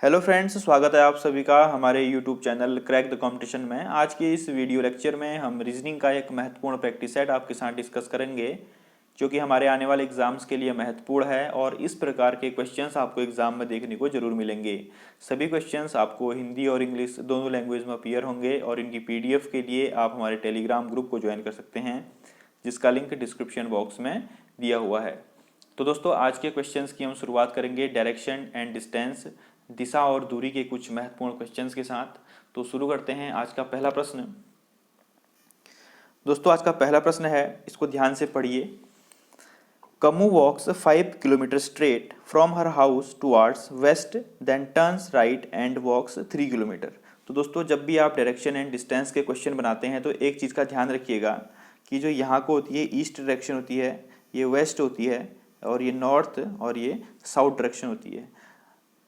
Hello friends, स्वागत है आप सभी का हमारे YouTube channel crack the competition में। आज के इस वीडियो लेक्चर में हम रीजनिंग का एक महत्वपूर्ण प्रैक्टिस सेट आपके साथ डिस्कस करेंगे, जो कि हमारे आने वाले एग्जाम्स के लिए महत्वपूर्ण है और इस प्रकार के क्वेश्चंस आपको एग्जाम में देखने को जरूर मिलेंगे। सभी क्वेश्चंस आपको हिंदी और इंग्लिश दोनों लैंग्वेज में अपीयर होंगे और इनकी PDF के लिए आप हमारे टेलीग्राम ग्रुप को ज्वाइन कर सकते हैं, जिसका लिंक डिस्क्रिप्शन बॉक्स में दिया हुआ है। तो दोस्तों, आज के क्वेश्चंस की हम शुरुआत करेंगे डायरेक्शन एंड डिस्टेंस, दिशा और दूरी के कुछ महत्वपूर्ण क्वेश्चंस के साथ। तो शुरू करते हैं आज का पहला प्रश्न। दोस्तों, आज का पहला प्रश्न है, इसको ध्यान से पढ़िए। Kamu walks 5 kilometre straight from her house towards west, then turns right and walks 3 kilometre. तो दोस्तों, जब भी आप डायरेक्शन एंड डिस्टेंस के क्वेश्चन बनाते हैं तो एक चीज़ का ध्यान रखिएगा कि जो यहाँ को होती है ईस्ट डायरेक्शन होती है, ये वेस्ट होती है, और ये नॉर्थ और ये साउथ डायरेक्शन होती है।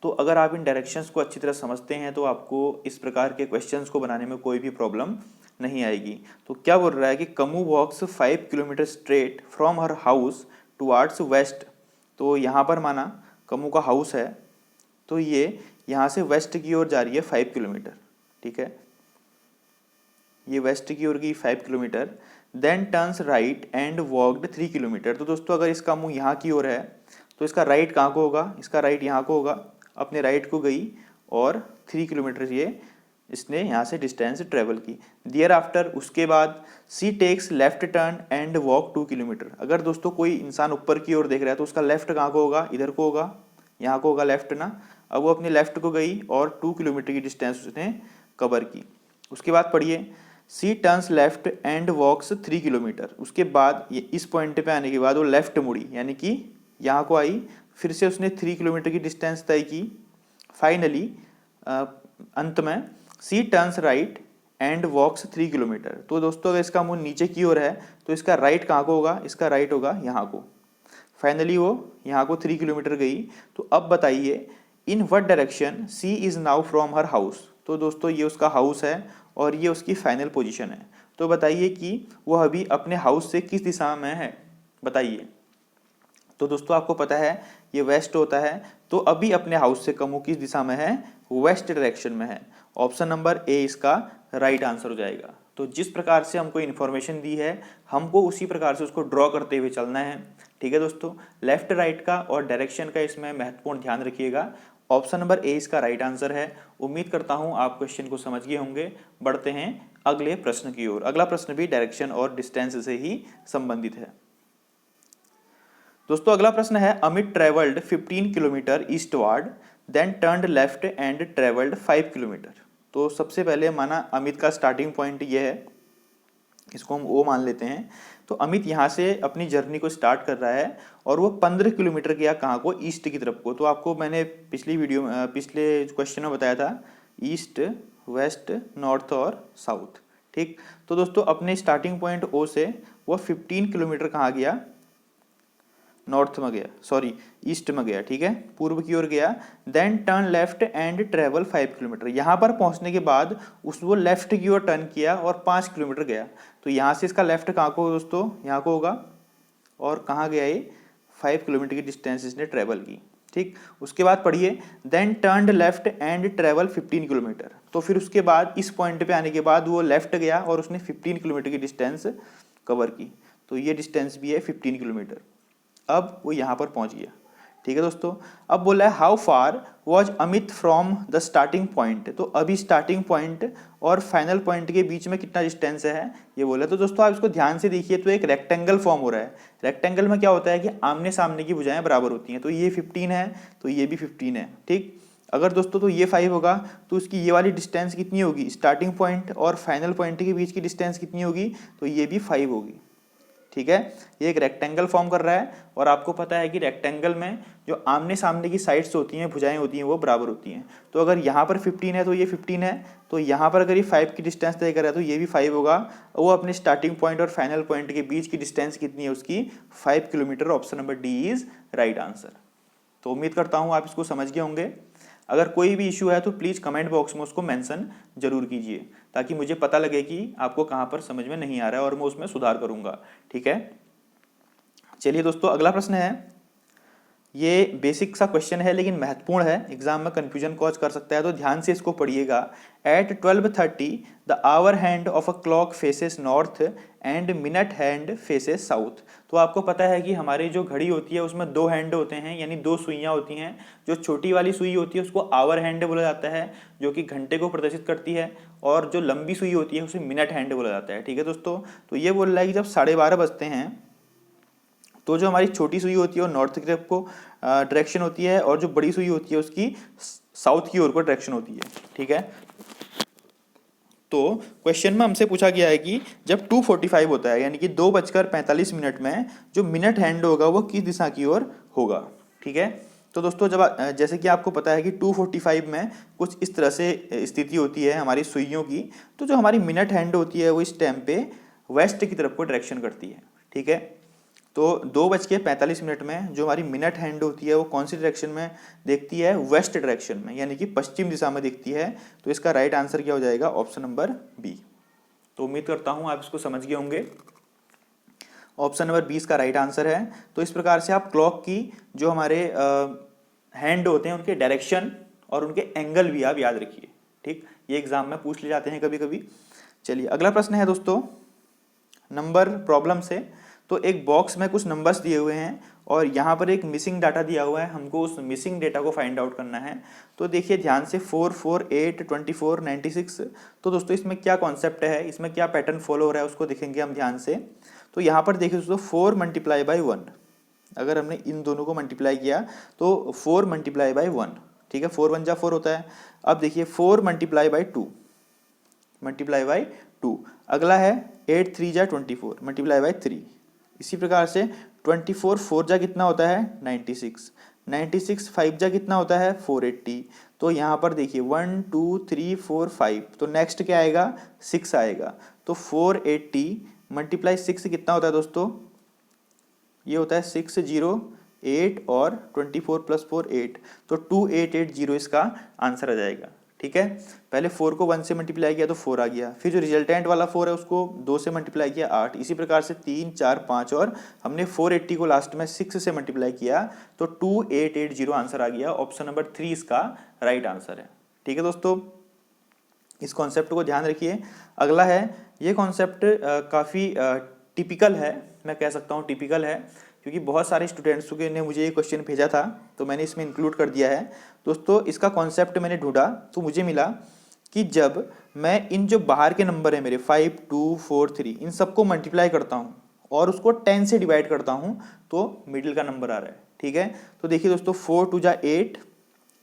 तो अगर आप इन डायरेक्शंस को अच्छी तरह समझते हैं तो आपको इस प्रकार के क्वेश्चंस को बनाने में कोई भी प्रॉब्लम नहीं आएगी। तो क्या बोल रहा है कि Kamu walks 5 kilometre straight from her house towards west. तो यहाँ पर माना कमू का हाउस है, तो ये यहाँ से वेस्ट की ओर जा रही है 5 किलोमीटर। ठीक है, ये वेस्ट की ओर गई 5 kilometre. Then turns right and walked 3 kilometre. तो दोस्तों, अगर इसका मुंह यहाँ की ओर है तो इसका राइट कहाँ को होगा? इसका राइट यहाँ को होगा। अपने राइट को गई और 3 किलोमीटर ये इसने यहाँ से डिस्टेंस ट्रेवल की। दियर आफ्टर, उसके बाद she takes left turn and walk 2 kilometre. अगर दोस्तों कोई इंसान ऊपर की ओर देख रहा है तो उसका लेफ्ट कहाँ को होगा? इधर को होगा, यहाँ को होगा लेफ्ट ना। अब वो अपने लेफ्ट को गई और 2 किलोमीटर की डिस्टेंस उसने कवर की। उसके बाद पढ़िए, she turns left and walks 3 kilometre. उसके बाद ये इस पॉइंट पे आने के बाद वो लेफ्ट मुड़ी, यानी कि यहाँ को आई, फिर से उसने 3 किलोमीटर की डिस्टेंस तय की। फाइनली अंत में she turns right and walks 3 kilometre. तो दोस्तों, अगर इसका मुंह नीचे की ओर है तो इसका राइट कहाँ को होगा? इसका राइट होगा यहाँ को। फाइनली वो यहाँ को 3 किलोमीटर गई। तो अब बताइए, in what direction she is now from her house. तो दोस्तों, ये उसका हाउस है और ये उसकी फाइनल पोजीशन है। तो बताइए कि वह अभी अपने हाउस से किस दिशा में है, बताइए। तो दोस्तों, आपको पता है ये वेस्ट होता है, तो अभी अपने हाउस से कमू किस दिशा में है? वेस्ट डायरेक्शन में है। ऑप्शन नंबर ए इसका राइट आंसर हो जाएगा। तो जिस प्रकार से हमको इन्फॉर्मेशन दी है, हमको उसी प्रकार से उसको ड्रॉ करते हुए चलना है। ठीक है दोस्तों, लेफ्ट राइट का और डायरेक्शन का इसमें महत्वपूर्ण ध्यान रखिएगा। ऑप्शन नंबर ए इसका राइट आंसर है। उम्मीद करता हूं आप क्वेश्चन को समझ गए होंगे। बढ़ते हैं अगले प्रश्न की ओर। अगला प्रश्न भी डायरेक्शन और डिस्टेंस से ही संबंधित है। दोस्तों, अगला प्रश्न है, Amit travelled 15 kilometre eastward, then turned left and travelled 5 kilometre. तो सबसे पहले माना अमित का स्टार्टिंग पॉइंट ये है, इसको हम ओ मान लेते हैं। तो अमित यहाँ से अपनी जर्नी को स्टार्ट कर रहा है और वो 15 किलोमीटर गया कहाँ को? ईस्ट की तरफ को। तो आपको मैंने पिछले क्वेश्चन में बताया था ईस्ट, वेस्ट, नॉर्थ और साउथ। ठीक, तो दोस्तों अपने स्टार्टिंग पॉइंट ओ से वो 15 किलोमीटर कहाँ गया? नॉर्थ में गया, सॉरी ईस्ट में गया। ठीक है, पूर्व की ओर गया। Then turn left and travel 5 kilometre. यहाँ पर पहुंचने के बाद वो लेफ्ट की ओर टर्न किया और 5 किलोमीटर गया। तो यहाँ से इसका लेफ्ट कहाँ को दोस्तों? यहाँ को होगा। और कहाँ गया ये? 5 किलोमीटर की डिस्टेंस इसने ट्रेवल की। ठीक, उसके बाद पढ़िए, then turn left and travel 15 kilometre. तो फिर उसके बाद इस पॉइंट पे आने के बाद वो लेफ्ट गया और उसने 15 किलोमीटर की डिस्टेंस कवर की। तो ये डिस्टेंस भी है 15 किलोमीटर। अब वो यहाँ पर पहुँच गया। ठीक है दोस्तों, अब बोला है how far was Amit from the starting point. तो अभी स्टार्टिंग पॉइंट और फाइनल पॉइंट के बीच में कितना डिस्टेंस है ये बोला। तो दोस्तों, आप इसको ध्यान से देखिए, तो एक रेक्टेंगल फॉर्म हो रहा है। रेक्टेंगल में क्या होता है कि आमने सामने की भुजाएं बराबर होती हैं। तो ये 15 है तो ये भी 15 है। ठीक, अगर दोस्तों तो ये 5 होगा तो उसकी ये वाली डिस्टेंस कितनी होगी? स्टार्टिंग पॉइंट और फाइनल पॉइंट के बीच की डिस्टेंस कितनी होगी? तो ये भी 5 होगी। ठीक है, ये एक रेक्टेंगल फॉर्म कर रहा है और आपको पता है कि रेक्टेंगल में जो आमने सामने की साइड्स होती हैं, भुजाएं होती हैं, वो बराबर होती हैं। तो अगर यहाँ पर 15 है तो ये 15 है। तो यहाँ पर अगर ये 5 की डिस्टेंस तय कर रहा है तो ये भी 5 होगा। वो अपने स्टार्टिंग पॉइंट और फाइनल पॉइंट के बीच की डिस्टेंस कितनी है उसकी? 5 kilometre. Option number D is right answer. तो उम्मीद करता हूँ आप इसको समझ गए होंगे। अगर कोई भी इशू है तो प्लीज़ कमेंट बॉक्स में उसको मेंशन जरूर कीजिए, ताकि मुझे पता लगे कि आपको कहाँ पर समझ में नहीं आ रहा है और मैं उसमें सुधार करूँगा। ठीक है, चलिए दोस्तों, अगला प्रश्न है, ये बेसिक सा क्वेश्चन है लेकिन महत्वपूर्ण है, एग्जाम में कंफ्यूजन कॉज कर सकता है, तो ध्यान से इसको पढ़िएगा। At 12:30 the hour hand of a clock faces north and minute hand faces south. तो आपको पता है कि हमारी जो घड़ी होती है उसमें दो हैंड होते हैं, यानी दो सुइयां होती हैं। जो छोटी वाली सुई होती है उसको आवर हैंड बोला जाता है, जो कि घंटे को प्रदर्शित करती है, और जो लंबी सुई होती है उसे मिनट हैंड बोला जाता है। ठीक है दोस्तों, तो ये बोल रहा है कि जब 12:30 बजते हैं तो जो हमारी छोटी सुई होती है वो नॉर्थ की तरफ को डायरेक्शन होती है, और जो बड़ी सुई होती है उसकी साउथ की ओर को डायरेक्शन होती है। ठीक है, तो क्वेश्चन में हमसे पूछा गया है कि जब 2:45 होता है, यानी कि 2:45 में जो मिनट हैंड होगा वो किस दिशा की ओर होगा। ठीक है, तो दोस्तों जब जैसे कि आपको पता है कि 2:45 में कुछ इस तरह से स्थिति होती है हमारी सुइयों की, तो जो हमारी मिनट हैंड होती है वो इस टाइम पे वेस्ट की तरफ को डायरेक्शन करती है। ठीक है, तो 2:45 में जो हमारी मिनट हैंड होती है वो कौन सी डायरेक्शन में देखती है, वेस्ट डायरेक्शन में, यानी कि पश्चिम दिशा में देखती है। तो इसका राइट आंसर क्या हो जाएगा, ऑप्शन नंबर बी। तो उम्मीद करता हूं आप इसको समझ गए होंगे, ऑप्शन नंबर 20 का राइट आंसर है। तो इस प्रकार से आप क्लॉक की जो हमारे हैंड होते हैं उनके डायरेक्शन और उनके एंगल भी आप याद रखिए। ठीक, ये एग्जाम में पूछ ले जाते हैं कभी कभी। चलिए अगला प्रश्न है दोस्तों, नंबर प्रॉब्लम से। तो एक बॉक्स में कुछ नंबर्स दिए हुए हैं और यहाँ पर एक मिसिंग डाटा दिया हुआ है, हमको उस मिसिंग डेटा को फाइंड आउट करना है। तो देखिए ध्यान से 4, 4, 8, 24, 96। तो दोस्तों इसमें क्या कॉन्सेप्ट है, इसमें क्या पैटर्न फॉलो हो रहा है उसको देखेंगे हम ध्यान से। तो यहाँ पर देखिए दोस्तों 4 मल्टीप्लाई बाई 1, अगर हमने इन दोनों को मल्टीप्लाई किया तो 4 मल्टीप्लाई बाई 1। ठीक है, 4 1 जा 4 होता है। अब देखिए 4 मल्टीप्लाई बाई 2, मल्टीप्लाई बाई 2। अगला है 8 3 जा 24, मल्टीप्लाई बाई 3। इसी प्रकार से 24 4 जा कितना होता है 96, 96 5 जा कितना होता है 480। तो यहाँ पर देखिए 1 2 3 4 5, तो नेक्स्ट क्या आएगा 6 आएगा। तो 480 मल्टीप्लाई 6 कितना होता है दोस्तों, ये होता है 6 0 8 और 24 प्लस 4 8, तो 2880 इसका आंसर आ जाएगा। ठीक है, पहले 4 को 1 से मल्टीप्लाई किया तो 4 आ गया, फिर जो रिजल्टेंट वाला 4 है उसको 2 से मल्टीप्लाई किया 8, इसी प्रकार से 3 4 5, और हमने 480 को लास्ट में 6 से मल्टीप्लाई किया तो 2880 आंसर आ गया। ऑप्शन नंबर 3 इसका राइट आंसर है। ठीक है दोस्तों, इस कॉन्सेप्ट को ध्यान रखिए। अगला है, ये कॉन्सेप्ट काफ़ी टिपिकल है, मैं कह सकता हूँ टिपिकल है, क्योंकि बहुत सारे स्टूडेंट्स ने मुझे ये क्वेश्चन भेजा था तो मैंने इसमें इंक्लूड कर दिया है। दोस्तों इसका कॉन्सेप्ट मैंने ढूंढा तो मुझे मिला कि जब मैं इन जो बाहर के नंबर है मेरे 5 2 4 3, इन सबको मल्टीप्लाई करता हूँ और उसको 10 से डिवाइड करता हूँ तो मिडिल का नंबर आ रहा है। ठीक है, तो देखिए दोस्तों 4 2 जा 8,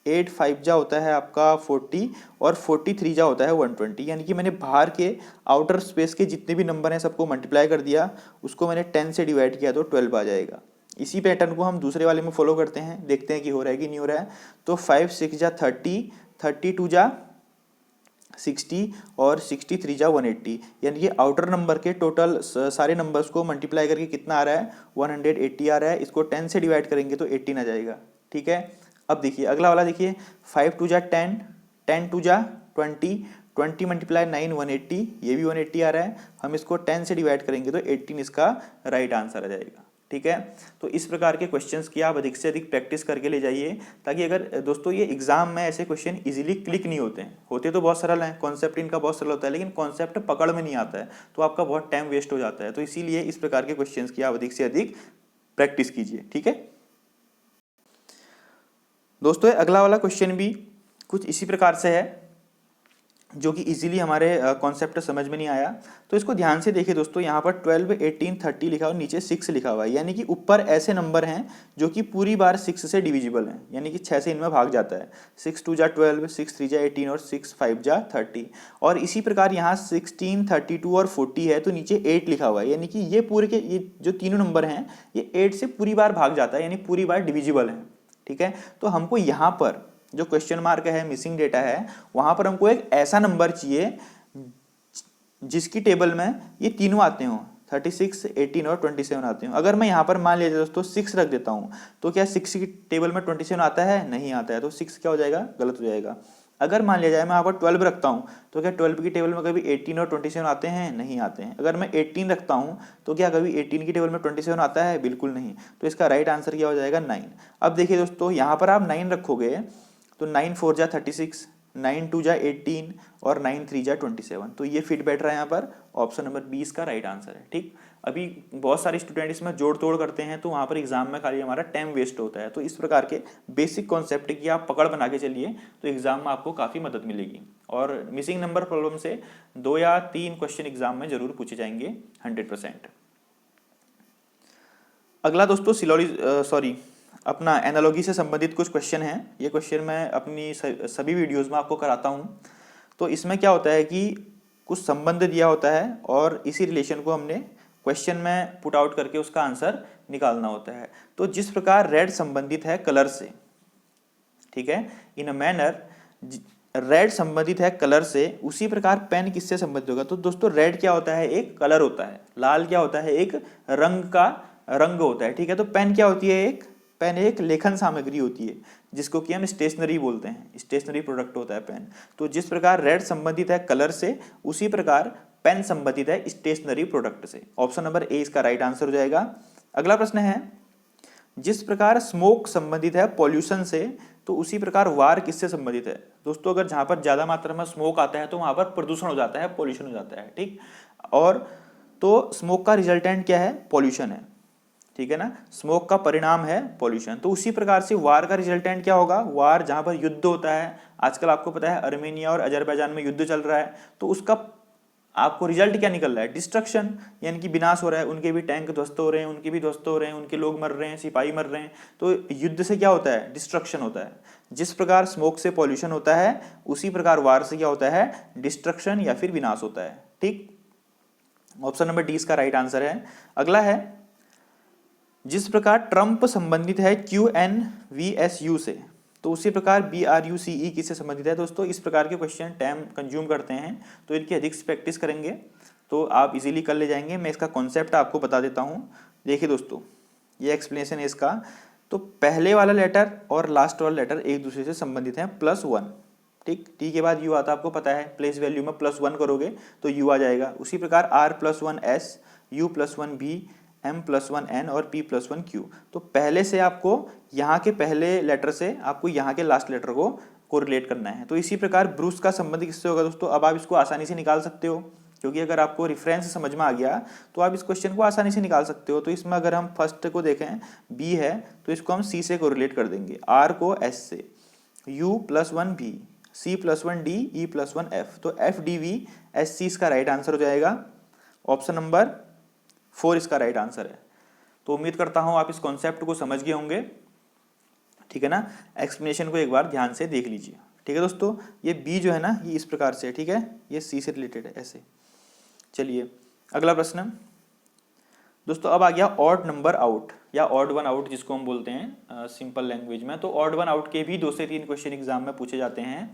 8 5 जा होता है आपका 40, और 43 जा होता है 120, यानी कि मैंने बाहर के आउटर स्पेस के जितने भी नंबर हैं सबको मल्टीप्लाई कर दिया, उसको मैंने 10 से डिवाइड किया तो 12 आ जाएगा। इसी पैटर्न को हम दूसरे वाले में फॉलो करते हैं, देखते हैं कि हो रहा है कि नहीं हो रहा है। तो 5 6 जा 30, 32 जा 60 और 63 जा 180, यानी कि आउटर नंबर के टोटल सारे नंबर्स को मल्टीप्लाई करके कितना आ रहा है 180 आ रहा है। इसको 10 से डिवाइड करेंगे तो 18 आ जाएगा। ठीक है, अब देखिए अगला वाला देखिए 5 2 जा 10, 10 2 जा 20, 20 मल्टीप्लाई 9 180, ये भी 180 आ रहा है। हम इसको 10 से डिवाइड करेंगे तो 18 इसका राइट आंसर आ जाएगा। ठीक है, तो इस प्रकार के क्वेश्चंस की आप अधिक से अधिक प्रैक्टिस करके ले जाइए, ताकि अगर दोस्तों ये एग्जाम में ऐसे क्वेश्चन इजीली क्लिक नहीं होते हैं, होते तो बहुत सरल हैं, कॉन्सेप्ट इनका बहुत सरल होता है, लेकिन कॉन्सेप्ट पकड़ में नहीं आता है तो आपका बहुत टाइम वेस्ट हो जाता है। तो इसीलिए इस प्रकार के क्वेश्चंस की आप अधिक से अधिक प्रैक्टिस कीजिए। ठीक है दोस्तों, अगला वाला क्वेश्चन भी कुछ इसी प्रकार से है, जो कि इजीली हमारे कॉन्सेप्ट समझ में नहीं आया। तो इसको ध्यान से देखिए दोस्तों, यहाँ पर 12 18 30 लिखा हुआ, नीचे 6 लिखा हुआ है, यानी कि ऊपर ऐसे नंबर हैं जो कि पूरी बार 6 से डिविजिबल हैं, यानी कि 6 से इनमें भाग जाता है। 6 2 जा 12, 6 3 जा 18 और 6 5 जा 30। और इसी प्रकार यहाँ 16 32 और 40 है तो नीचे 8 लिखा हुआ है, यानी कि ये पूरे के ये जो तीनों नंबर हैं ये 8 से पूरी बार भाग जाता है, यानी पूरी बार डिविजिबल है। ठीक है, तो हमको यहाँ पर जो क्वेश्चन मार्क है, मिसिंग डेटा है, वहां पर हमको एक ऐसा नंबर चाहिए जिसकी टेबल में ये तीनों आते हो, 36 18 और 27 आते हो। अगर मैं यहाँ पर मान लिया दोस्तों 6 रख देता हूँ तो क्या 6 की टेबल में 27 आता है, नहीं आता है, तो 6 क्या हो जाएगा, गलत हो जाएगा। अगर मान लिया जाए मैं यहाँ पर 12 रखता हूँ तो क्या 12 की टेबल में कभी 18 और 27 आते हैं? नहीं आते हैं। अगर मैं 18 रखता हूँ तो क्या कभी 18 की टेबल में 27 आता है? बिल्कुल नहीं। तो इसका राइट आंसर क्या हो जाएगा? 9। अब देखिए दोस्तों, यहाँ पर आप 9 रखोगे तो 9 4 जा 36, 9 2 जा 18 और 9 3 जा 27, तो ये फिट बैठ रहा है यहाँ पर। ऑप्शन नंबर 20 का राइट आंसर है। ठीक, अभी बहुत सारे स्टूडेंट इसमें जोड़ तोड़ करते हैं तो वहाँ पर एग्जाम में खाली हमारा टाइम वेस्ट होता है। तो इस प्रकार के बेसिक कॉन्सेप्ट की आप पकड़ बना के चलिए तो एग्जाम में आपको काफ़ी मदद मिलेगी। और मिसिंग नंबर प्रॉब्लम से 2 या 3 क्वेश्चन एग्जाम में जरूर पूछे जाएंगे 100%। अगला दोस्तों अपना एनालॉजी से संबंधित कुछ क्वेश्चन हैं। ये क्वेश्चन मैं अपनी सभी वीडियोस में आपको कराता हूँ। तो इसमें क्या होता है कि कुछ संबंध दिया होता है और इसी रिलेशन को हमने क्वेश्चन में पुट आउट करके उसका आंसर निकालना होता है। तो जिस प्रकार रेड संबंधित है कलर से, ठीक है, इन अ मैनर रेड संबंधित है कलर से, उसी प्रकार पेन किससे संबंधित होगा? तो दोस्तों रेड क्या होता है? एक कलर होता है। लाल क्या होता है? एक रंग होता है। ठीक है, तो पेन क्या होती है? पेन एक लेखन सामग्री होती है जिसको कि हम स्टेशनरी बोलते हैं। स्टेशनरी प्रोडक्ट होता है पेन। तो जिस प्रकार रेड संबंधित है कलर से, उसी प्रकार पेन संबंधित है स्टेशनरी प्रोडक्ट से। ऑप्शन नंबर ए इसका राइट आंसर हो जाएगा। अगला प्रश्न है, जिस प्रकार स्मोक संबंधित है पॉल्यूशन से, तो उसी प्रकार वार किससे संबंधित है? दोस्तों अगर जहां पर ज्यादा मात्रा में स्मोक आता है तो वहां पर प्रदूषण हो जाता है, पॉल्यूशन हो जाता है। ठीक, और तो स्मोक का रिजल्टेंट क्या है? पॉल्यूशन है। ठीक है ना, स्मोक का परिणाम है पॉल्यूशन। तो उसी प्रकार से वार का रिजल्टेंट क्या होगा? वार जहां पर युद्ध होता है, आजकल आपको पता है अर्मेनिया और अजरबैजान में युद्ध चल रहा है, तो उसका आपको रिजल्ट क्या निकल रहा है? डिस्ट्रक्शन, यानी कि विनाश हो रहा है। उनके भी टैंक ध्वस्त हो रहे हैं, उनके भी ध्वस्त हो रहे हैं, उनके लोग मर रहे हैं, सिपाही मर रहे हैं। तो युद्ध से क्या होता है? डिस्ट्रक्शन होता है। जिस प्रकार स्मोक से पॉल्यूशन होता है, उसी प्रकार वार से क्या होता है? डिस्ट्रक्शन या फिर विनाश होता है। ठीक, ऑप्शन नंबर डी इसका राइट आंसर है। अगला है, जिस प्रकार ट्रंप संबंधित है QNVSU से, तो उसी प्रकार BRUCE किससे संबंधित है? दोस्तों इस प्रकार के क्वेश्चन टाइम कंज्यूम करते हैं तो इनकी अधिक प्रैक्टिस करेंगे तो आप इजीली कर ले जाएंगे। मैं इसका कॉन्सेप्ट आपको बता देता हूँ। देखिए दोस्तों, ये एक्सप्लेनेशन है इसका। तो पहले वाला लेटर और लास्ट वाला लेटर एक दूसरे से संबंधित है, +1। ठीक, टी के बाद यू आता है, आपको पता है प्लेस वैल्यू में +1 करोगे तो यू आ जाएगा। उसी प्रकार R+1S, U+1B, M+1N और P+1Q। तो पहले से आपको यहाँ के पहले लेटर से आपको यहाँ के लास्ट लेटर को कोरिलेट करना है। तो इसी प्रकार ब्रूस का संबंध किससे होगा? दोस्तों अब आप इसको आसानी से निकाल सकते हो, क्योंकि अगर आपको रेफरेंस समझ में आ गया तो आप इस क्वेश्चन को आसानी से निकाल सकते हो। तो इसमें अगर हम फर्स्ट को देखें, B है, तो इसको हम C से कोरिलेट कर देंगे, R को S से, U+1B, C+1D, E+1F। तो FDVSC इसका राइट आंसर हो जाएगा। ऑप्शन नंबर 4 इसका राइट आंसर है। तो उम्मीद करता हूं आप इस कॉन्सेप्ट को समझ गए होंगे। ठीक है ना, एक्सप्लेनेशन को एक बार ध्यान से देख लीजिए। ठीक है दोस्तों, ये बी जो है ना, ये इस प्रकार से है। ठीक है, ये सी से रिलेटेड है ऐसे। चलिए अगला प्रश्न दोस्तों, अब आ गया ऑड नंबर आउट या ऑड वन आउट जिसको हम बोलते हैं सिंपल लैंग्वेज में। तो ऑड वन आउट के भी 2 से 3 क्वेश्चन एग्जाम में पूछे जाते हैं।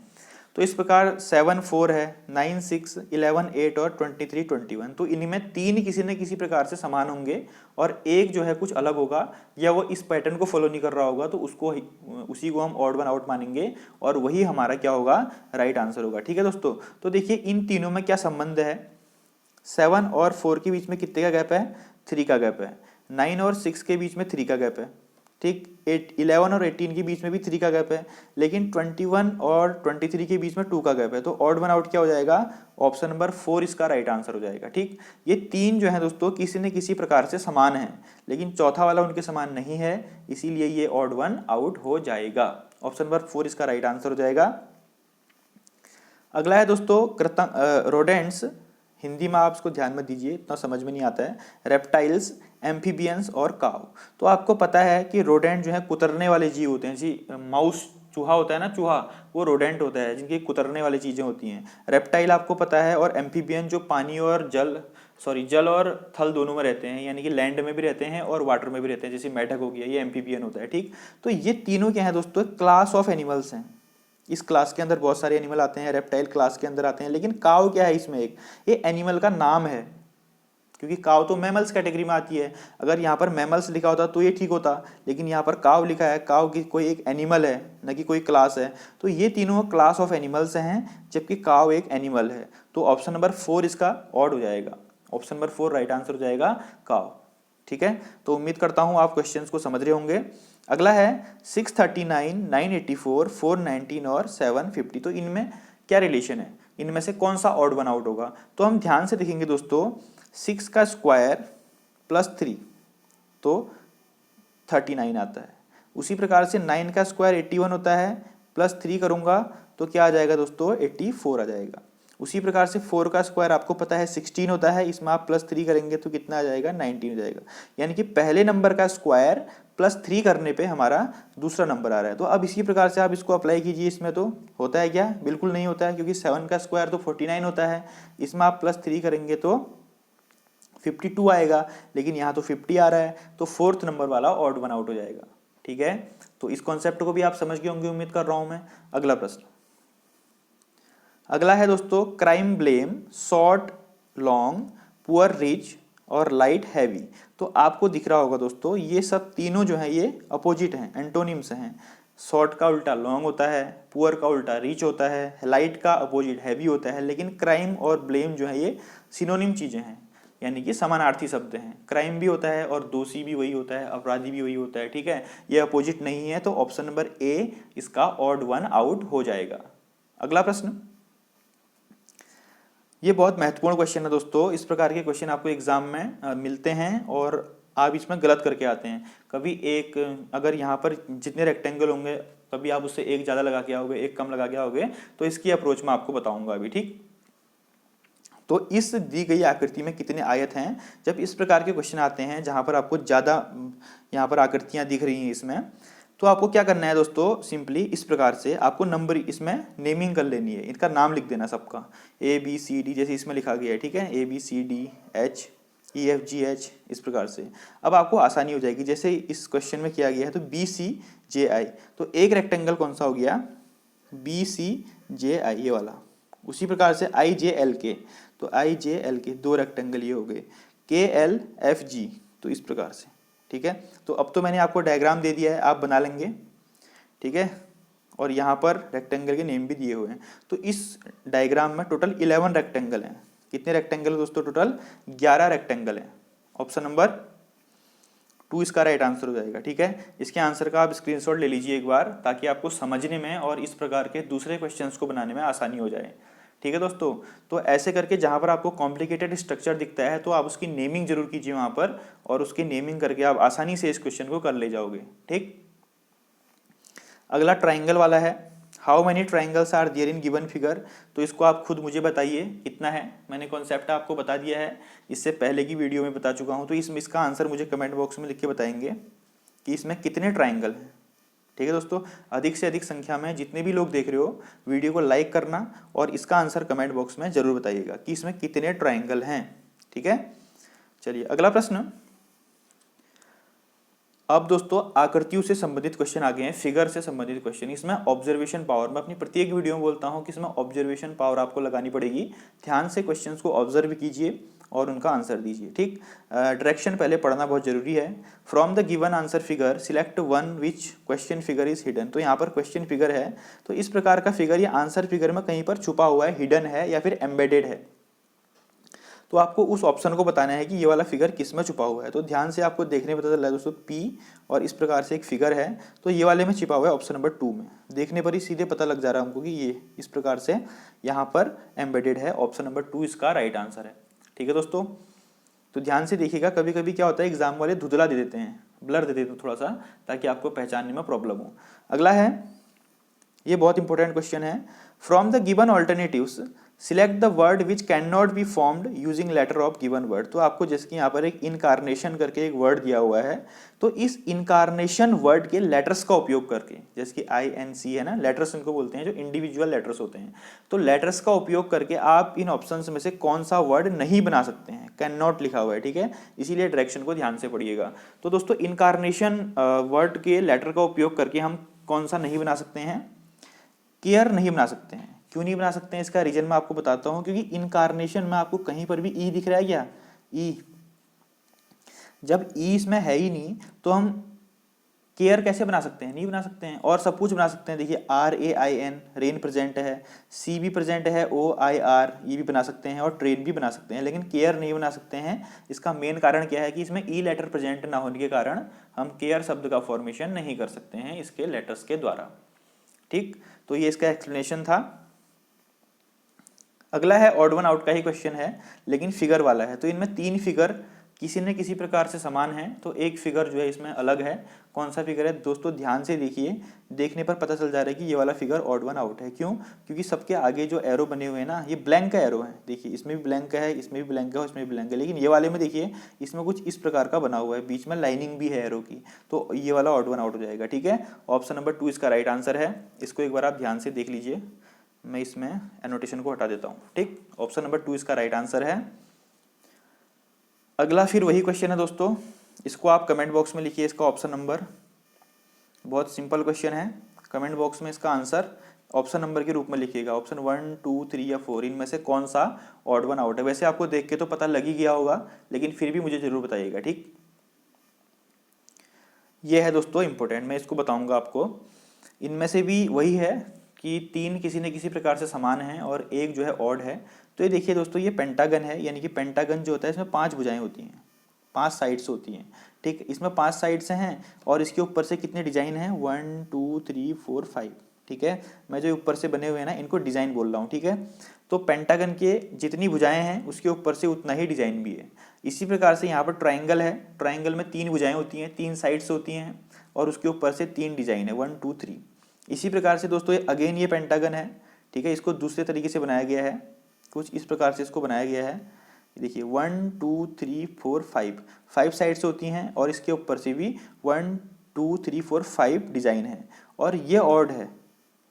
तो इस प्रकार 7 4 है, 9 6, 11 8 और 23 21। तो इनमें 3 किसी न किसी प्रकार से समान होंगे और एक जो है कुछ अलग होगा या वो इस पैटर्न को फॉलो नहीं कर रहा होगा, तो उसी को हम ऑड वन आउट मानेंगे और वही हमारा क्या होगा? राइट आंसर होगा। ठीक है दोस्तों, तो देखिए इन तीनों में क्या संबंध है? 7 और 4 के बीच में कितने का गैप है? 3 का गैप है। 9 और 6 के बीच में 3 का गैप है। ठीक, 11 और 18 के बीच में भी 3 का गैप है, लेकिन 21 और 23 के बीच में 2 का गैप है। तो ऑड वन आउट क्या हो जाएगा? ऑप्शन नंबर 4 इसका राइट आंसर हो जाएगा। ठीक, ये 3 जो है दोस्तों किसी न किसी प्रकार से समान है, लेकिन चौथा वाला उनके समान नहीं है, इसीलिए ये ऑड वन आउट हो जाएगा। ऑप्शन नंबर 4 इसका राइट आंसर हो जाएगा। अगला है दोस्तों रोडेंट्स। हिंदी में आप इसको ध्यान में दीजिए, इतना समझ में नहीं आता है। रेप्टाइल्स, एम्फीबियंस और काव। तो आपको पता है कि रोडेंट जो है कुतरने वाले जीव होते हैं जी। माउस, चूहा होता है ना, चूहा, वो रोडेंट होता है जिनकी कुतरने वाली चीजें होती हैं। रेप्टाइल आपको पता है, और एम्फीबियन जो पानी और जल और थल दोनों में रहते हैं, यानी कि लैंड में भी रहते हैं और वाटर में भी रहते हैं। जैसे मेढक हो गया, ये एम्फीबियन होता है। ठीक, तो ये तीनों क्या है दोस्तों? क्लास ऑफ एनिमल्स हैं। इस क्लास के अंदर बहुत सारे एनिमल आते हैं, रेप्टाइल क्लास के अंदर आते हैं, लेकिन काव क्या है इसमें? ये एनिमल का नाम है। क्योंकि काव तो मैमल्स कैटेगरी में आती है। अगर यहाँ पर मैमल्स लिखा होता तो ये ठीक होता, लेकिन यहाँ पर काव लिखा है, काव की कोई एक एनिमल है, न कि कोई क्लास है, तो ये तीनों क्लास ऑफ एनिमल्स हैं, जबकि काव एक एनिमल है। तो ऑप्शन नंबर 4 इसका ऑड हो जाएगा, ऑप्शन नंबर 4 राइट आंसर हो जाएगा काव। ठीक है, तो उम्मीद करता हूँ आप क्वेश्चंस को समझ रहे होंगे। अगला है 639, 984, 419 और 750, तो इनमें क्या रिलेशन है, इनमें से कौन सा ऑड वन आउट होगा? तो हम ध्यान से देखेंगे दोस्तों, 6 का स्क्वायर प्लस 3 तो 39 आता है। उसी प्रकार से 9 का स्क्वायर 81 होता है, प्लस 3 करूंगा तो क्या आ जाएगा दोस्तों, 84 आ जाएगा। उसी प्रकार से 4 का स्क्वायर आपको पता है 16 होता है, इसमें आप प्लस 3 करेंगे तो कितना आ जाएगा, 19 हो जाएगा। यानी कि पहले नंबर का स्क्वायर प्लस 3 करने पे हमारा दूसरा नंबर आ रहा है। तो अब इसी प्रकार से आप इसको अप्लाई कीजिए। इसमें तो होता है क्या, बिल्कुल नहीं होता है, क्योंकि 7 का स्क्वायर तो 49 होता है, इसमें आप प्लस 3 करेंगे तो 52 आएगा, लेकिन यहाँ तो 50 आ रहा है, तो फोर्थ नंबर वाला ऑड वन आउट हो जाएगा। ठीक है, तो इस कॉन्सेप्ट को भी आप समझ गए होंगे, उम्मीद कर रहा हूं मैं। अगला प्रश्न, अगला है दोस्तों, crime blame, short long, poor rich और लाइट हैवी। तो आपको दिख रहा होगा दोस्तों, ये सब तीनों जो है ये अपोजिट हैं, एंटोनिम्स हैं। शॉर्ट का उल्टा लॉन्ग होता है, पुअर का उल्टा रिच होता है, लाइट का अपोजिट हैवी होता है, लेकिन क्राइम और ब्लेम जो है ये सिनोनिम चीजें हैं, यानी कि समानार्थी शब्द हैं। क्राइम भी होता है और दोषी भी वही होता है, अपराधी भी वही होता है। ठीक है, ये अपोजिट नहीं है, तो ऑप्शन नंबर ए इसका ऑड वन आउट हो जाएगा। अगला प्रश्न, ये बहुत महत्वपूर्ण क्वेश्चन है दोस्तों। इस प्रकार के क्वेश्चन आपको एग्जाम में मिलते हैं और आप इसमें गलत करके आते हैं। कभी एक, अगर यहाँ पर जितने रेक्टेंगल होंगे, कभी आप उससे एक ज़्यादा लगा के आओगे, एक कम लगा के आओगे, तो इसकी अप्रोच में आपको बताऊंगा अभी। ठीक, तो इस दी गई आकृति में कितने आयत हैं? जब इस प्रकार के क्वेश्चन आते हैं जहाँ पर आपको ज़्यादा यहाँ पर आकृतियाँ दिख रही हैं इसमें, तो आपको क्या करना है दोस्तों, सिंपली इस प्रकार से आपको नंबर इसमें नेमिंग कर लेनी है, इनका नाम लिख देना सबका, ए बी सी डी, जैसे इसमें लिखा गया है। ठीक है, A B C D H E F G H, इस प्रकार से। अब आपको आसानी हो जाएगी, जैसे इस क्वेश्चन में किया गया है, तो बी सी जे आई, तो एक रेक्टेंगल कौन सा हो गया, बी सी जे आई, ये वाला। उसी प्रकार से आई जे एल के, तो आई जे एल के दो रेक्टेंगल ये हो गए, के एल एफ जी, तो इस प्रकार से। ठीक है, तो अब तो मैंने आपको डायग्राम दे दिया है, आप बना लेंगे। ठीक है, और यहाँ पर रेक्टेंगल के नेम भी दिए हुए हैं। तो इस डायग्राम में टोटल 11 रेक्टेंगल हैं। कितने रेक्टेंगल दोस्तों, टोटल 11 रेक्टेंगल हैं। ऑप्शन नंबर 2 इसका राइट आंसर हो जाएगा। ठीक है, इसके आंसर का आप स्क्रीनशॉट ले लीजिए एक बार, ताकि आपको समझने में और इस प्रकार के दूसरे क्वेश्चंस को बनाने में आसानी हो जाए। ठीक है दोस्तों, तो ऐसे करके जहाँ पर आपको कॉम्प्लिकेटेड स्ट्रक्चर दिखता है, तो आप उसकी नेमिंग जरूर कीजिए वहाँ पर, और उसकी नेमिंग करके आप आसानी से इस क्वेश्चन को कर ले जाओगे। ठीक, अगला ट्राइंगल वाला है, how many triangles are there in given figure. तो इसको आप खुद मुझे बताइए कितना है। मैंने कॉन्सेप्ट आपको बता दिया है, इससे पहले की वीडियो में बता चुका हूँ। तो इसका आंसर मुझे कमेंट बॉक्स में लिख के बताएंगे कि इसमें कितने ट्राइंगल हैं। ठीक है दोस्तों, अधिक से अधिक संख्या में जितने भी लोग देख रहे हो, वीडियो को लाइक करना और इसका आंसर कमेंट बॉक्स में जरूर बताइएगा कि इसमें कितने ट्राइंगल हैं। ठीक है, चलिए अगला प्रश्न। अब दोस्तों आकृतियों से संबंधित क्वेश्चन आ गए हैं, फिगर से संबंधित क्वेश्चन। इसमें ऑब्जर्वेशन पावर, मैं अपनी प्रत्येक वीडियो में बोलता हूं कि इसमें ऑब्जर्वेशन पावर आपको लगानी पड़ेगी। ध्यान से क्वेश्चंस को ऑब्जर्व कीजिए और उनका आंसर दीजिए। ठीक, डायरेक्शन पहले पढ़ना बहुत जरूरी है। From the given answer figure select one which question figure is hidden. तो यहाँ पर क्वेश्चन फिगर है, तो इस प्रकार का फिगर या आंसर फिगर में कहीं पर छुपा हुआ है, हिडन है या फिर एम्बेडेड है। तो आपको उस ऑप्शन को बताना है कि ये वाला फिगर किस में छुपा हुआ है। तो ध्यान से आपको देखने पता चल रहा है दोस्तों, पी और इस प्रकार से एक फिगर है, तो ये वाले में छिपा हुआ है ऑप्शन नंबर 2 में। देखने पर ही सीधे पता लग जा रहा है हमको कि ये इस प्रकार से यहाँ पर एम्बेडेड है। ऑप्शन नंबर 2 इसका राइट आंसर है। ठीक है दोस्तों, तो ध्यान से देखिएगा, कभी कभी क्या होता है एग्जाम वाले धुंधला दे देते हैं, ब्लर दे देते हैं थोड़ा सा, ताकि आपको पहचानने में प्रॉब्लम हो। अगला है, ये बहुत इंपॉर्टेंट क्वेश्चन है। From the given alternatives select the word which can not be formed using letter of given word. तो आपको जैसे कि यहाँ पर एक इनकारनेशन करके एक वर्ड दिया हुआ है, तो इस इनकारनेशन वर्ड के लेटर्स का उपयोग करके, जैसे कि INC है ना, लेटर्स इनको बोलते हैं जो इंडिविजुअल लेटर्स होते हैं, तो लेटर्स का उपयोग करके आप इन ऑप्शंस में से कौन सा वर्ड नहीं बना सकते हैं। कैन नॉट लिखा हुआ है, ठीक है, इसीलिए डायरेक्शन को ध्यान से पढ़िएगा। तो दोस्तों इनकारनेशन वर्ड के लेटर का उपयोग करके हम कौन सा नहीं बना सकते हैं, केयर नहीं बना सकते हैं। क्यों नहीं बना सकते हैं, इसका रीजन मैं आपको बताता हूं, क्योंकि इनकारनेशन में आपको कहीं पर भी ई दिख रहा है क्या, ई, जब ई इसमें है ही नहीं तो हम केयर कैसे बना सकते हैं, नहीं बना सकते हैं। और सब कुछ बना सकते हैं, देखिए RAIN रेन प्रेजेंट है, सी भी प्रेजेंट है, OIR ये भी बना सकते हैं, और ट्रेन भी बना सकते हैं, लेकिन केयर नहीं बना सकते हैं। इसका मेन कारण क्या है कि इसमें ई लेटर प्रेजेंट ना होने के कारण हम केयर शब्द का फॉर्मेशन नहीं कर सकते हैं इसके लेटर्स के द्वारा। ठीक, तो ये इसका एक्सप्लेनेशन था। अगला है ऑड वन आउट का ही क्वेश्चन है, लेकिन फिगर वाला है। तो इनमें 3 फिगर किसी न किसी प्रकार से समान है, तो एक फिगर जो है इसमें अलग है। कौन सा फिगर है दोस्तों, ध्यान से देखिए, देखने पर पता चल जा रहा है कि ये वाला फिगर ऑड वन आउट है। क्यों? क्योंकि सबके आगे जो एरो बने हुए हैं ना, ये ब्लैंक का एरो है। देखिए इसमें भी ब्लैंक है, इसमें भी ब्लैंक है, इसमें भी ब्लैंक है, लेकिन ये वाले में देखिए इसमें कुछ इस प्रकार का बना हुआ है, बीच में लाइनिंग भी है एरो की, तो ये वाला ऑड वन आउट हो जाएगा। ठीक है, ऑप्शन नंबर 2 इसका राइट आंसर है। इसको एक बार आप ध्यान से देख लीजिए, मैं इसमें एनोटेशन को हटा देता हूँ। ठीक, ऑप्शन नंबर 2 इसका राइट आंसर है। अगला फिर वही क्वेश्चन है दोस्तों, इसको आप कमेंट बॉक्स में लिखिए। इसका ऑप्शन नंबर, बहुत सिंपल क्वेश्चन है, कमेंट बॉक्स में इसका आंसर ऑप्शन नंबर के रूप में लिखिएगा। ऑप्शन 1, 2, 3 या 4 इनमें से कौन सा ऑड वन आउट है। वैसे आपको देख के तो पता लग ही गया होगा, लेकिन फिर भी मुझे जरूर बताइएगा। ठीक, ये है दोस्तों इंपॉर्टेंट, मैं इसको बताऊंगा आपको। इनमें से भी वही है कि 3 किसी न किसी प्रकार से समान हैं और एक जो है ऑड है। तो ये देखिए दोस्तों, ये पेंटागन है, यानी कि पेंटागन जो होता है इसमें 5 भुजाएं होती हैं, 5 साइड्स होती हैं। ठीक, इसमें 5 साइड्स हैं और इसके ऊपर से कितने डिजाइन हैं, 1, 2, 3, 4, 5। ठीक है, मैं जो ऊपर से बने हुए हैं ना इनको डिजाइन बोल रहा हूँ। ठीक है, तो पेंटागन के जितनी भुजाएं हैं उसके ऊपर से उतना ही डिजाइन भी है। इसी प्रकार से यहाँ पर ट्राइंगल है, ट्राइंगल में 3 भुजाएं होती हैं, 3 साइड्स होती हैं और उसके ऊपर से 3 डिजाइन है, 1, 2, 3। इसी प्रकार से दोस्तों अगेन ये पेंटागन है। ठीक है, इसको दूसरे तरीके से बनाया गया है, कुछ इस प्रकार से इसको बनाया गया है। देखिए 1, 2, 3, 4, 5 साइड्स होती हैं और इसके ऊपर से भी 1, 2, 3, 4, 5 डिजाइन है, और ये ऑड है।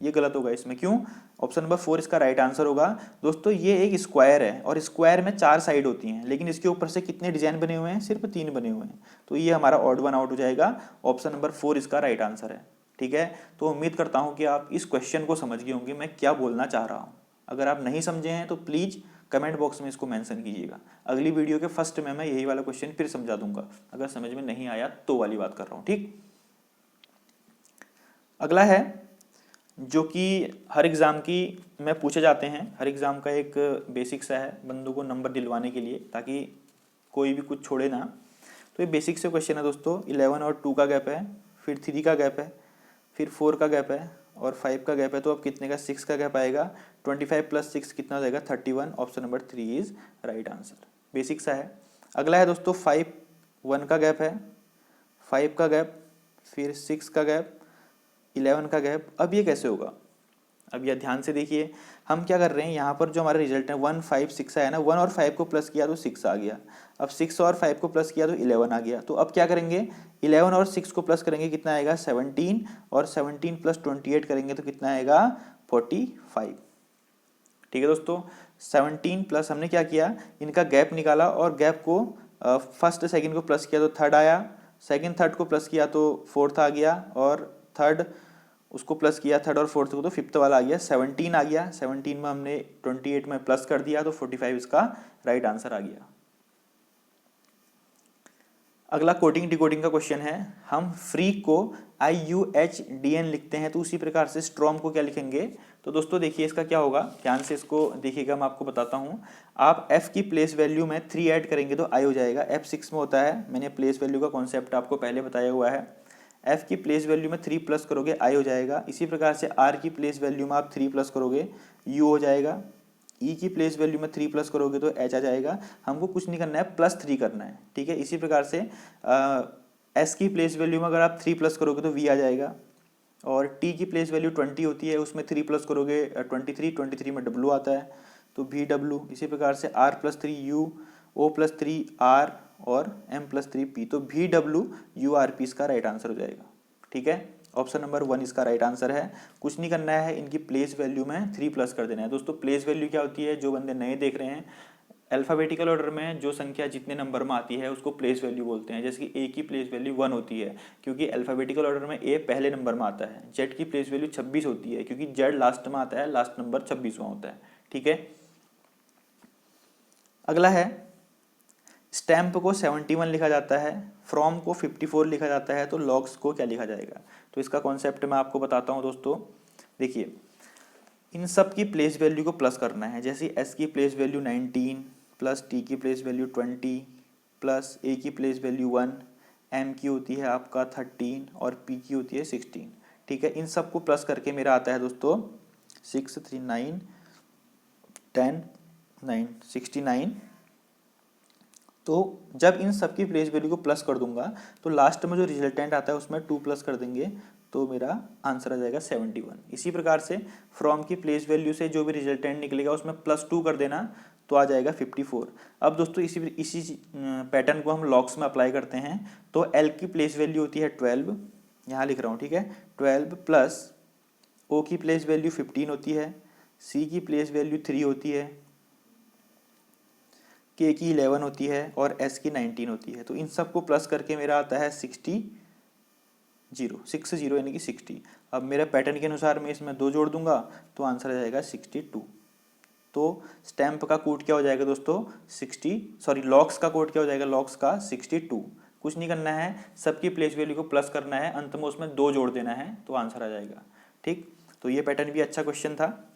ये गलत होगा इसमें, क्यों? ऑप्शन नंबर 4 इसका राइट आंसर होगा। दोस्तों ये एक स्क्वायर है और स्क्वायर में 4 साइड होती हैं, लेकिन इसके ऊपर से कितने डिजाइन बने हुए हैं, सिर्फ 3 बने हुए हैं। तो ये हमारा ऑड वन आउट हो जाएगा। ऑप्शन नंबर 4 इसका राइट आंसर है। ठीक है, तो उम्मीद करता हूं कि आप इस क्वेश्चन को समझ गए होंगे मैं क्या बोलना चाह रहा हूं। अगर आप नहीं समझे हैं तो प्लीज कमेंट बॉक्स में इसको मेंशन कीजिएगा। अगली वीडियो के फर्स्ट में मैं यही वाला क्वेश्चन फिर समझा दूंगा, अगर समझ में नहीं आया तो वाली बात कर रहा हूं। ठीक, अगला है जो कि हर एग्ज़ाम की में पूछे जाते हैं, हर एग्ज़ाम का एक बेसिक सा है बंदों को नंबर दिलवाने के लिए, ताकि कोई भी कुछ छोड़े ना। तो ये बेसिक से क्वेश्चन है दोस्तों। 11 और 2 का गैप है, फिर 3 का गैप है, फिर 4 का गैप है और 5 का गैप है। तो अब कितने का 6 का गैप आएगा, 25 + 6 कितना हो जाएगा, 31। Option number 3 is right answer. Basic सा है। अगला है दोस्तों 5, 1 का गैप है, 5 का गैप, फिर 6 का गैप, 11 का गैप। अब ये कैसे होगा, अब यह ध्यान से देखिए। हम क्या कर रहे हैं, यहाँ पर जो हमारा रिजल्ट है 1, 5, 6 आया ना, 1 और 5 को प्लस किया तो 6 आ गया। अब 6 और 5 को प्लस किया तो 11 आ गया। तो अब क्या करेंगे, 11 और 6 को प्लस करेंगे, कितना आएगा 17, और 17 + 28 करेंगे तो कितना आएगा 45। ठीक है दोस्तों, 17 प्लस हमने क्या किया, इनका गैप निकाला और गैप को फर्स्ट सेकंड को प्लस किया तो थर्ड आया, सेकंड थर्ड को प्लस किया तो फोर्थ आ गया, और थर्ड उसको प्लस किया थर्ड और फोर्थ को तो फिफ्थ वाला आ गया, 17 आ गया। 17 में हमने 28 में प्लस कर दिया तो 45 इसका राइट आंसर आ गया। अगला कोडिंग डिकोडिंग का क्वेश्चन है। हम फ्री को IUHDN लिखते हैं, तो उसी प्रकार से स्ट्रॉम को क्या लिखेंगे। तो दोस्तों देखिए इसका क्या होगा, ध्यान से इसको देखिएगा, मैं आपको बताता हूँ। आप f की प्लेस वैल्यू में 3 ऐड करेंगे तो i हो जाएगा। f 6 में होता है, मैंने प्लेस वैल्यू का कॉन्सेप्ट आपको पहले बताया हुआ है। f की प्लेस वैल्यू में 3 प्लस करोगे i हो जाएगा। इसी प्रकार से r की प्लेस वैल्यू में आप 3 प्लस करोगे u हो जाएगा। ई की प्लेस वैल्यू में 3 प्लस करोगे तो एच आ जाएगा। हमको कुछ नहीं करना है, +3 करना है। ठीक है, इसी प्रकार से एस की प्लेस वैल्यू में अगर आप 3 प्लस करोगे तो वी आ जाएगा। और टी की प्लेस वैल्यू 20 होती है, उसमें 3 प्लस करोगे 23 में डब्लू आता है तो वी डब्लू। इसी प्रकार से r+3 यू, O+3 आर और M+3 पी, तो VWURP इसका राइट आंसर हो जाएगा। ठीक है, ऑप्शन नंबर 1 इसका राइट आंसर है। कुछ नहीं करना है, इनकी प्लेस वैल्यू में 3 प्लस कर देना है। दोस्तों प्लेस वैल्यू क्या होती है, जो बंदे नए देख रहे हैं, अल्फ़ाबेटिकल ऑर्डर में जो संख्या जितने नंबर में आती है उसको प्लेस वैल्यू बोलते हैं। जैसे कि ए की प्लेस वैल्यू 1 होती है क्योंकि अल्फ़ाबेटिकल ऑर्डर में ए पहले नंबर में आता है। जेड की प्लेस वैल्यू 26 होती है क्योंकि जेड लास्ट में आता है, लास्ट नंबर 26वां होता है। ठीक है, अगला है स्टैम्प को 71 लिखा जाता है, फ्रॉम को 54 लिखा जाता है, तो लॉग्स को क्या लिखा जाएगा? तो इसका कॉन्सेप्ट मैं आपको बताता हूँ दोस्तों। देखिए, इन सब की प्लेस वैल्यू को प्लस करना है। जैसे एस की प्लेस वैल्यू 19 प्लस टी की प्लेस वैल्यू 20 प्लस ए की प्लेस वैल्यू 1, एम की होती है आपका 13 और पी की होती है 16। ठीक है, इन सब को प्लस करके मेरा आता है दोस्तों 6 3 9 10 9 69। तो जब इन सब की प्लेस वैल्यू को प्लस कर दूंगा तो लास्ट में जो रिजल्टेंट आता है उसमें 2 प्लस कर देंगे तो मेरा आंसर आ जाएगा 71। इसी प्रकार से फ्रॉम की प्लेस वैल्यू से जो भी रिजल्टेंट निकलेगा उसमें +2 कर देना तो आ जाएगा 54। अब दोस्तों इसी पैटर्न को हम लॉग्स में अप्लाई करते हैं। तो एल की प्लेस वैल्यू होती है 12, यहाँ लिख रहा हूँ, ठीक है, 12 प्लस ओ की प्लेस वैल्यू 15 होती है, सी की प्लेस वैल्यू 3 होती है, के की 11 होती है और एस की 19 होती है। तो इन सबको प्लस करके मेरा आता है 60 यानी कि 60। अब मेरे पैटर्न के अनुसार मैं इसमें 2 जोड़ दूंगा तो आंसर आ जाएगा 62। तो स्टैम्प का कोड क्या हो जाएगा दोस्तों? लॉक्स का कोड क्या हो जाएगा? लॉक्स का 62। कुछ नहीं करना है, सबकी प्लेस वैल्यू को प्लस करना है, अंत में उसमें 2 जोड़ देना है तो आंसर आ जाएगा। ठीक, तो ये पैटर्न भी अच्छा क्वेश्चन था।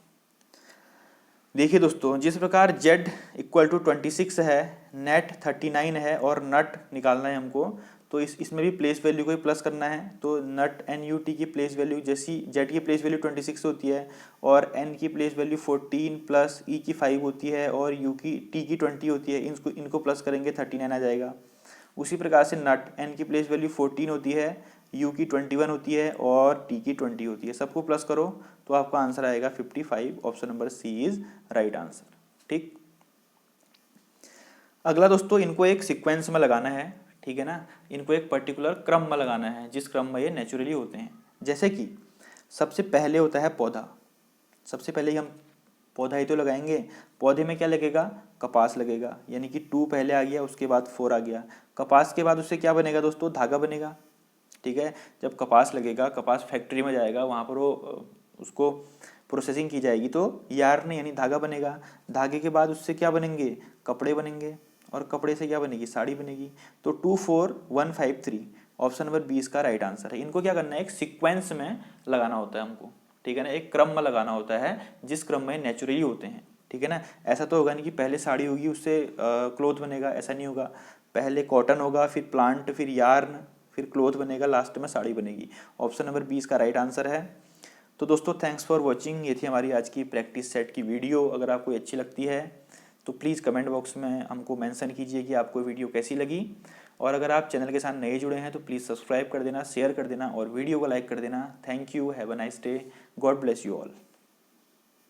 देखिए दोस्तों, जिस प्रकार z इक्वल टू 26 है, नेट 39 है और नट निकालना है हमको, तो इसमें भी प्लेस वैल्यू को ही प्लस करना है। तो नट NUT की प्लेस वैल्यू, जैसी z की प्लेस वैल्यू 26 होती है और n की प्लेस वैल्यू 14 प्लस e की 5 होती है और u की t की 20 होती है, इनको प्लस करेंगे 39 आ जाएगा। उसी प्रकार से नट n की प्लेस वैल्यू 14 होती है, u की 21 होती है और t की 20 होती है, सबको प्लस करो तो आपका आंसर आएगा 55। Option number C is right answer. ठीक, अगला दोस्तों, इनको एक सीक्वेंस में लगाना है, ठीक है ना, इनको एक पर्टिकुलर क्रम में लगाना है जिस क्रम में ये नेचुरली होते हैं। जैसे कि सबसे पहले होता है पौधा, सबसे पहले ही हम पौधा ही तो लगाएंगे। पौधे में क्या लगेगा? कपास लगेगा, यानी कि 2 पहले आ गया, उसके बाद 4 आ गया। कपास के बाद उससे क्या बनेगा दोस्तों? धागा बनेगा। ठीक है, जब कपास लगेगा, कपास फैक्ट्री में जाएगा, वहाँ पर वो उसको प्रोसेसिंग की जाएगी तो यार्न यानी धागा बनेगा। धागे के बाद उससे क्या बनेंगे? कपड़े बनेंगे और कपड़े से क्या बनेगी? साड़ी बनेगी। तो 2 4 1 5 3 ऑप्शन नंबर 20 का राइट आंसर है। इनको क्या करना है? एक सीक्वेंस में लगाना होता है हमको, ठीक है ना, एक क्रम में लगाना होता है जिस क्रम में नेचुरली होते हैं। ठीक है ना, ऐसा तो होगा नहीं कि पहले साड़ी होगी उससे क्लोथ बनेगा, ऐसा नहीं होगा। पहले कॉटन होगा, फिर प्लांट, फिर यार्न, फिर क्लोथ बनेगा, लास्ट में साड़ी बनेगी। ऑप्शन नंबर 20 का राइट आंसर है। तो दोस्तों, थैंक्स फॉर वॉचिंग। ये थी हमारी आज की प्रैक्टिस सेट की वीडियो। अगर आपको अच्छी लगती है तो प्लीज़ कमेंट बॉक्स में हमको मेंशन कीजिए कि आपको वीडियो कैसी लगी। और अगर आप चैनल के साथ नए जुड़े हैं तो प्लीज़ सब्सक्राइब कर देना, शेयर कर देना और वीडियो को लाइक कर देना। Thank you, have a nice day, God bless you all.